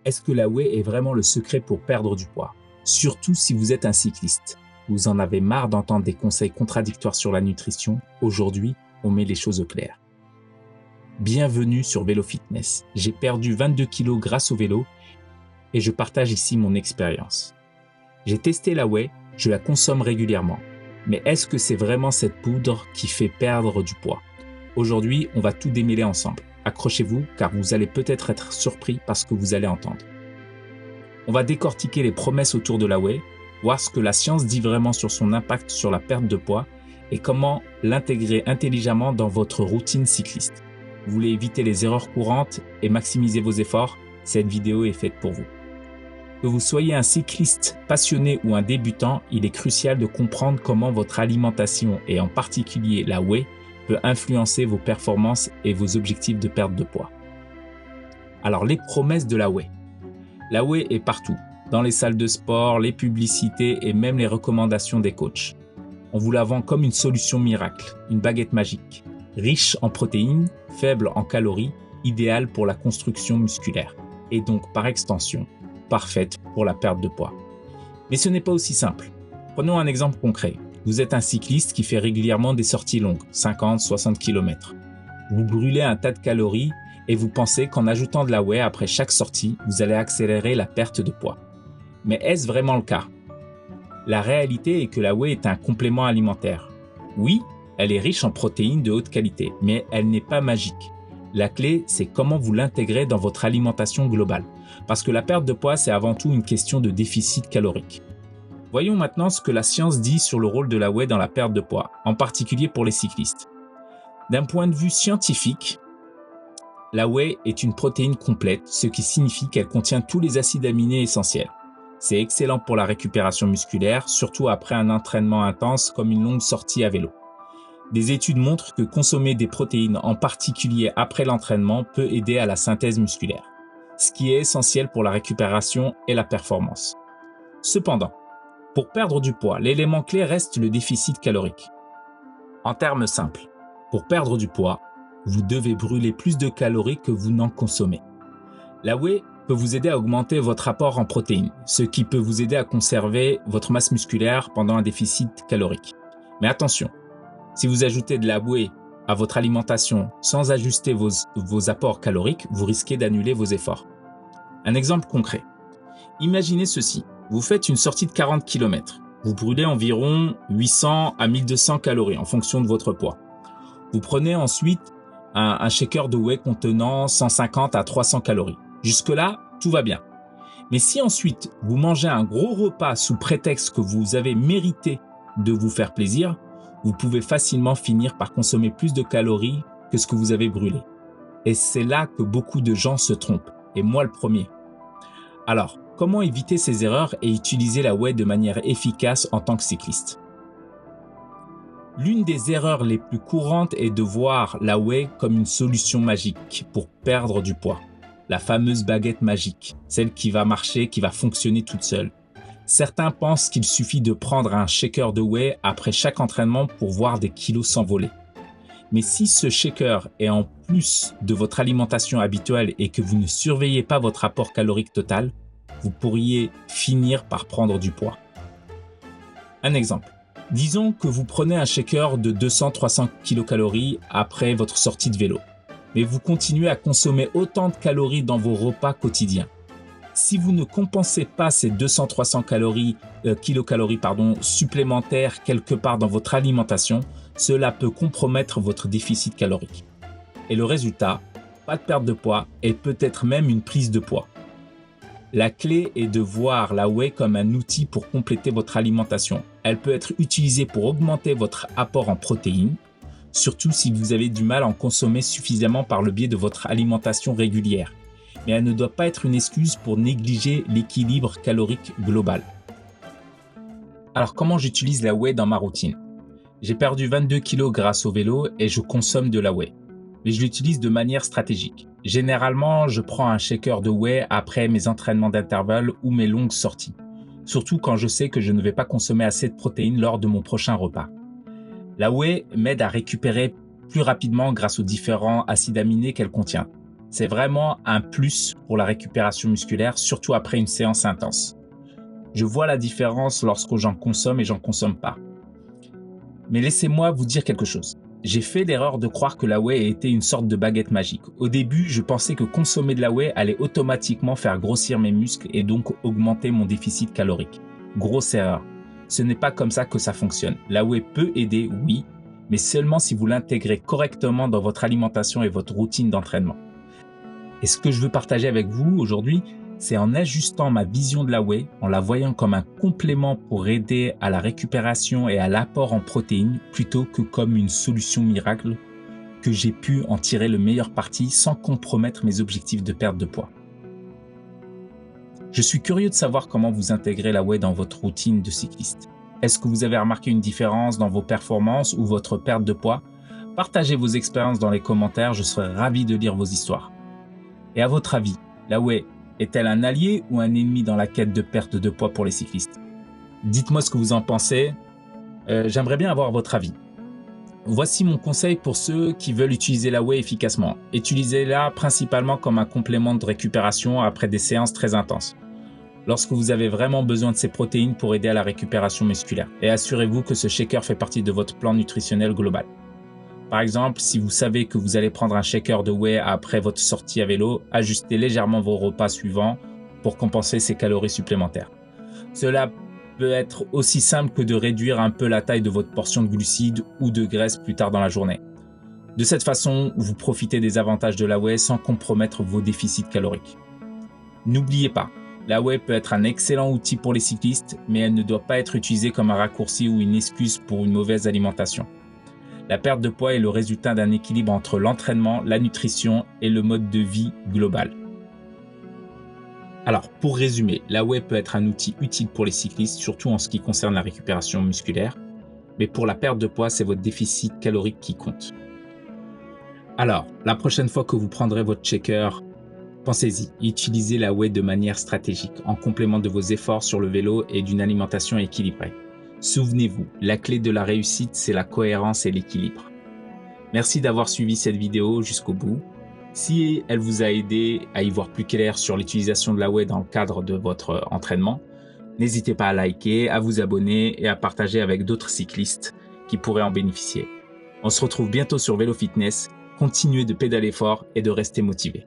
Est-ce que la whey est vraiment le secret pour perdre du poids? Surtout si vous êtes un cycliste. Vous en avez marre d'entendre des conseils contradictoires sur la nutrition. Aujourd'hui, on met les choses au clair. Bienvenue sur Vélo Fitness. J'ai perdu 22 kilos grâce au vélo et je partage ici mon expérience. J'ai testé la whey, je la consomme régulièrement. Mais est-ce que c'est vraiment cette poudre qui fait perdre du poids? Aujourd'hui, on va tout démêler ensemble. Accrochez-vous car vous allez peut-être être surpris par ce que vous allez entendre. On va décortiquer les promesses autour de la whey, voir ce que la science dit vraiment sur son impact sur la perte de poids et comment l'intégrer intelligemment dans votre routine cycliste. Vous voulez éviter les erreurs courantes et maximiser vos efforts? Cette vidéo est faite pour vous. Que vous soyez un cycliste passionné ou un débutant, il est crucial de comprendre comment votre alimentation et en particulier la whey peut influencer vos performances et vos objectifs de perte de poids. Alors les promesses de la whey. La whey est partout, dans les salles de sport, les publicités et même les recommandations des coachs. On vous la vend comme une solution miracle, une baguette magique, riche en protéines, faible en calories, idéale pour la construction musculaire et donc par extension, parfaite pour la perte de poids. Mais ce n'est pas aussi simple. Prenons un exemple concret. Vous êtes un cycliste qui fait régulièrement des sorties longues, 50-60 km. Vous brûlez un tas de calories et vous pensez qu'en ajoutant de la whey après chaque sortie, vous allez accélérer la perte de poids. Mais est-ce vraiment le cas? La réalité est que la whey est un complément alimentaire. Oui, elle est riche en protéines de haute qualité, mais elle n'est pas magique. La clé, c'est comment vous l'intégrez dans votre alimentation globale. Parce que la perte de poids, c'est avant tout une question de déficit calorique. Voyons maintenant ce que la science dit sur le rôle de la whey dans la perte de poids, en particulier pour les cyclistes. D'un point de vue scientifique, la whey est une protéine complète, ce qui signifie qu'elle contient tous les acides aminés essentiels. C'est excellent pour la récupération musculaire, surtout après un entraînement intense comme une longue sortie à vélo. Des études montrent que consommer des protéines, en particulier après l'entraînement, peut aider à la synthèse musculaire, ce qui est essentiel pour la récupération et la performance. Cependant, pour perdre du poids, l'élément clé reste le déficit calorique. En termes simples, pour perdre du poids, vous devez brûler plus de calories que vous n'en consommez. La whey peut vous aider à augmenter votre apport en protéines, ce qui peut vous aider à conserver votre masse musculaire pendant un déficit calorique. Mais attention, si vous ajoutez de la whey à votre alimentation sans ajuster vos apports caloriques, vous risquez d'annuler vos efforts. Un exemple concret. Imaginez ceci. Vous faites une sortie de 40 km. Vous brûlez environ 800 à 1200 calories en fonction de votre poids. Vous prenez ensuite un shaker de whey contenant 150 à 300 calories. Jusque-là, tout va bien. Mais si ensuite vous mangez un gros repas sous prétexte que vous avez mérité de vous faire plaisir, vous pouvez facilement finir par consommer plus de calories que ce que vous avez brûlé. Et c'est là que beaucoup de gens se trompent, et moi le premier. Alors, comment éviter ces erreurs et utiliser la whey de manière efficace en tant que cycliste? L'une des erreurs les plus courantes est de voir la whey comme une solution magique pour perdre du poids. La fameuse baguette magique, celle qui va marcher, qui va fonctionner toute seule. Certains pensent qu'il suffit de prendre un shaker de whey après chaque entraînement pour voir des kilos s'envoler. Mais si ce shaker est en plus de votre alimentation habituelle et que vous ne surveillez pas votre apport calorique total, vous pourriez finir par prendre du poids. Un exemple. Disons que vous prenez un shaker de 200-300 kcal après votre sortie de vélo, mais vous continuez à consommer autant de calories dans vos repas quotidiens. Si vous ne compensez pas ces 200-300 kilocalories supplémentaires quelque part dans votre alimentation, cela peut compromettre votre déficit calorique. Et le résultat, pas de perte de poids et peut-être même une prise de poids. La clé est de voir la whey comme un outil pour compléter votre alimentation. Elle peut être utilisée pour augmenter votre apport en protéines, surtout si vous avez du mal à en consommer suffisamment par le biais de votre alimentation régulière. Mais elle ne doit pas être une excuse pour négliger l'équilibre calorique global. Alors comment j'utilise la whey dans ma routine? J'ai perdu 22 kg grâce au vélo et je consomme de la whey. Mais je l'utilise de manière stratégique. Généralement, je prends un shaker de whey après mes entraînements d'intervalle ou mes longues sorties. Surtout quand je sais que je ne vais pas consommer assez de protéines lors de mon prochain repas. La whey m'aide à récupérer plus rapidement grâce aux différents acides aminés qu'elle contient. C'est vraiment un plus pour la récupération musculaire, surtout après une séance intense. Je vois la différence lorsque j'en consomme et j'en consomme pas. Mais laissez-moi vous dire quelque chose. J'ai fait l'erreur de croire que la whey était une sorte de baguette magique. Au début, je pensais que consommer de la whey allait automatiquement faire grossir mes muscles et donc augmenter mon déficit calorique. Grosse erreur. Ce n'est pas comme ça que ça fonctionne. La whey peut aider, oui, mais seulement si vous l'intégrez correctement dans votre alimentation et votre routine d'entraînement. Et ce que je veux partager avec vous aujourd'hui, c'est en ajustant ma vision de la whey, en la voyant comme un complément pour aider à la récupération et à l'apport en protéines, plutôt que comme une solution miracle, que j'ai pu en tirer le meilleur parti sans compromettre mes objectifs de perte de poids. Je suis curieux de savoir comment vous intégrez la whey dans votre routine de cycliste. Est-ce que vous avez remarqué une différence dans vos performances ou votre perte de poids? Partagez vos expériences dans les commentaires, je serai ravi de lire vos histoires. Et à votre avis, la whey est-elle un allié ou un ennemi dans la quête de perte de poids pour les cyclistes? Dites-moi ce que vous en pensez. J'aimerais bien avoir votre avis. Voici mon conseil pour ceux qui veulent utiliser la whey efficacement. Utilisez-la principalement comme un complément de récupération après des séances très intenses. Lorsque vous avez vraiment besoin de ces protéines pour aider à la récupération musculaire. Et assurez-vous que ce shaker fait partie de votre plan nutritionnel global. Par exemple, si vous savez que vous allez prendre un shaker de whey après votre sortie à vélo, ajustez légèrement vos repas suivants pour compenser ces calories supplémentaires. Cela peut être aussi simple que de réduire un peu la taille de votre portion de glucides ou de graisse plus tard dans la journée. De cette façon, vous profitez des avantages de la whey sans compromettre vos déficits caloriques. N'oubliez pas, la whey peut être un excellent outil pour les cyclistes, mais elle ne doit pas être utilisée comme un raccourci ou une excuse pour une mauvaise alimentation. La perte de poids est le résultat d'un équilibre entre l'entraînement, la nutrition et le mode de vie global. Alors, pour résumer, la whey peut être un outil utile pour les cyclistes, surtout en ce qui concerne la récupération musculaire, mais pour la perte de poids, c'est votre déficit calorique qui compte. Alors, la prochaine fois que vous prendrez votre shaker, pensez-y, utilisez la whey de manière stratégique, en complément de vos efforts sur le vélo et d'une alimentation équilibrée. Souvenez-vous, la clé de la réussite, c'est la cohérence et l'équilibre. Merci d'avoir suivi cette vidéo jusqu'au bout. Si elle vous a aidé à y voir plus clair sur l'utilisation de la whey dans le cadre de votre entraînement, n'hésitez pas à liker, à vous abonner et à partager avec d'autres cyclistes qui pourraient en bénéficier. On se retrouve bientôt sur Vélo Fitness. Continuez de pédaler fort et de rester motivé.